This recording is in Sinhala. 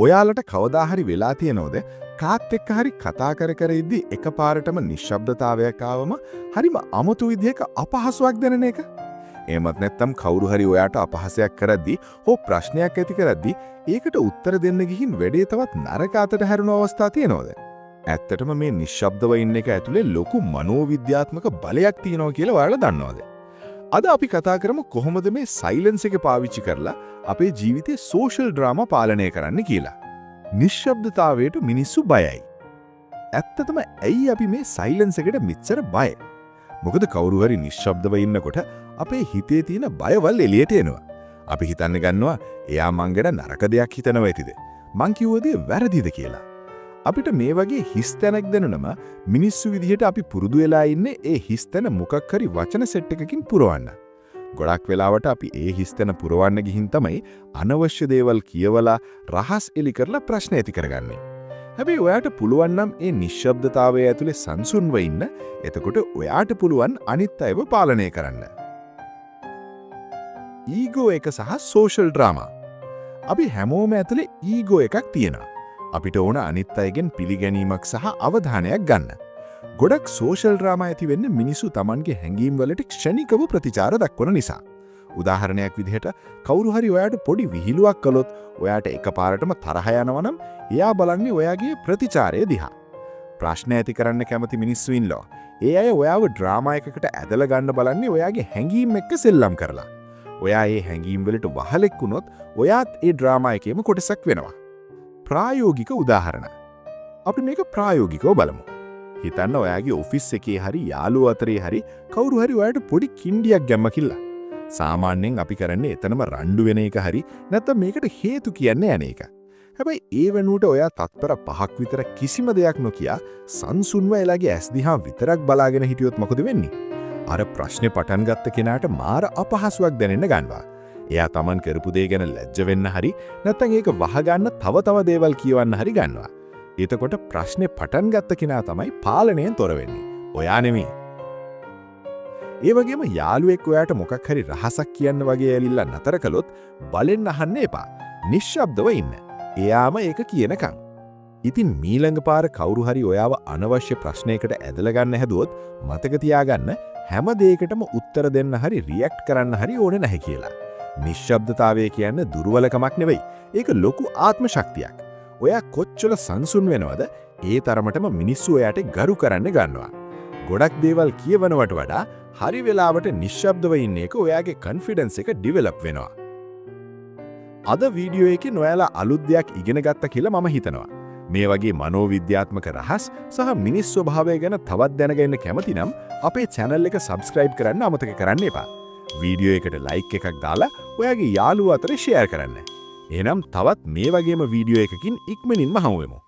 ඔයාලට කවදා හරි වෙලා තියෙනවද කාත් එක්ක හරි කතා කර කර ඉද්දි එකපාරටම නිශ්ශබ්දතාවයක් ආවම හරිම අමුතු විදිහක අපහසුයක් දැනෙන එක? එහෙමත් නැත්නම් කවුරු හරි ඔයාට අපහසයක් කරද්දි හෝ ප්‍රශ්නයක් ඇති කරද්දි ඒකට උත්තර දෙන්න ගිහින් වැඩේ තවත් නරක අතට හැරුණු අවස්ථා තියෙනවද? ඇත්තටම මේ නිශ්ශබ්දව ඉන්න එක ඇතුලේ ලොකු මනෝවිද්‍යාත්මක බලයක් තියෙනවා කියලා ඔයාලා දන්නවද? අද අපි කතා කරමු කොහොමද මේ සයිලන්ස් එක පාවිච්චි කරලා අපේ ජීවිතේ සෝෂල් ඩ්‍රාමා පාලනය කරන්න කියලා. නිශ්ශබ්දතාවයට මිනිස්සු බයයි. ඇත්තටම ඇයි අපි මේ සයිලන්ස් එකට මෙච්චර බය? මොකද කවුරු හරි නිශ්ශබ්දව ඉන්නකොට අපේ හිතේ තියෙන බයවල් එළියට එනවා. අපි හිතන්න ගන්නවා එයා මං ගැන නරක දෙයක් හිතනවා ඇතිද? මං කිව්වද වැරදිද කියලා. අපිට මේ වගේ හිස්තැනක් දැනුනම මිනිස්සු විදිහට අපි පුරුදු වෙලා ඉන්නේ ඒ හිස්තැන මොකක් හරි වචන සෙට් එකකින් පුරවන්න. ගොඩක් වෙලාවට අපි ඒ හිස්තැන පුරවන්න ගිහින් තමයි අනවශ්‍ය දේවල් කියවලා රහස් එලි කරලා ප්‍රශ්න ඇති කරගන්නේ. හැබැයි ඔයාට පුළුවන් නම් ඒ නිශ්ශබ්දතාවය ඇතුලේ සංසුන්ව ඉන්න. එතකොට ඔයාට පුළුවන් අනිත් අයව පාලනය කරන්න. ඊගෝ එක සහ සෝෂල් ඩ්‍රාමා. අපි හැමෝම ඇතුලේ ඊගෝ එකක් තියෙනවා. අපිට ඕන අනිත් අයගෙන් පිළිගැනීමක් සහ අවධානයක් ගන්න. ගොඩක් සෝෂල් ඩ්‍රාමා ඇති වෙන්නේ මිනිස්සු Tamanගේ හැඟීම් වලට ක්ෂණිකව ප්‍රතිචාර දක්වන නිසා. උදාහරණයක් විදිහට කවුරු හරි ඔයාට පොඩි විහිළුවක් කළොත් ඔයාට එකපාරටම තරහ යනවා නම් එයා බලන්නේ ඔයාගේ ප්‍රතිචාරය දිහා. ප්‍රශ්න ඇති කරන්න කැමති මිනිස්සු ඉන්නවා. ඒ අය ඔයාව ඩ්‍රාමා එකකට ඇදලා ගන්න බලන්නේ ඔයාගේ හැඟීම් එක්ක සෙල්ලම් කරලා. ඔයා ඒ හැඟීම් වලට වහලෙක් වුණොත් ඔයාත් ඒ ඩ්‍රාමා එකේම කොටසක් වෙනවා. ප්‍රායෝගික උදාහරණ. අපි මේක ප්‍රායෝගිකව බලමු. හිතන්න ඔයාගේ ඔෆිස් එකේ හරි යාළුවෝ අතරේ හරි කවුරු හරි ඔයාට පොඩි කිණ්ඩියක් ගැම්ම කිල්ලා. සාමාන්‍යයෙන් අපි කරන්නේ එතනම රණ්ඩු වෙන එක හරි නැත්නම් මේකට හේතු කියන්නේ අනේක. හැබැයි ඒ වෙනුවට ඔයා තත්පර 5ක් විතර කිසිම දෙයක් නොකිය සංසුන්ව එලාගේ ඇස් දිහා විතරක් බලාගෙන හිටියොත් මොකද වෙන්නේ? අර ප්‍රශ්නේ පටන් ගත්ත කෙනාට මාර අපහසුයක් දැනෙන්න ගන්නවා. එයා Taman කරපු දේ ගැන ලැජ්ජ වෙන්න හරි නැත්නම් ඒක වහගන්න තව දේවල් කියවන්න හරි ගන්නවා. එතකොට ප්‍රශ්නේ පටන් ගත්ත කෙනා තමයි පාලනයෙන් තොර වෙන්නේ. ඔයා නෙමෙයි. ඒ වගේම යාළුවෙක් ඔයාට මොකක් හරි රහසක් කියන්න වගේ ඇලිලා නතර කළොත් බලෙන් අහන්න එපා. නිශ්ශබ්දව ඉන්න. එයාම ඒක කියනකම්. ඉතින් මීළඟ පාර කවුරු හරි ඔයාව අනවශ්‍ය ප්‍රශ්නයකට ඇදලා ගන්න හැදුවොත් මතක තියාගන්න හැම දෙයකටම උත්තර දෙන්න හරි රියැක්ට් කරන්න හරි ඕනේ නැහැ කියලා. නිශ්ශබ්දතාවය කියන්නේ දුර්වලකමක් නෙවෙයි. ඒක ලොකු ආත්ම ශක්තියක්. ඔයා කොච්චර සංසුන් වෙනවද ඒ තරමටම මිනිස්සු ඔයාට ගරු කරන්න ගන්නවා. ගොඩක් දේවල් කියවනවට වඩා හරි වෙලාවට නිශ්ශබ්දව ඉන්න එක ඔයාගේ කොන්ෆිඩන්ස් එක ඩිවෙලොප් වෙනවා. අද වීඩියෝ එකේ ඔයාලා අලුත් දෙයක් ඉගෙන ගත්ත කියලා මම හිතනවා. මේ වගේ මනෝවිද්‍යාත්මක රහස් සහ මිනිස් ස්වභාවය ගැන තවත් දැනගන්න කැමති නම් අපේ channel එක subscribe කරන්න අමතක කරන්න එපා. වීඩියෝ එකට like එකක් දාලා ඔයාගේ යාළුවෝ අතර share කරන්න. එහෙනම් තවත් මේ වගේම වීඩියෝ එකකින් ඉක්මනින්ම හමු වෙමු.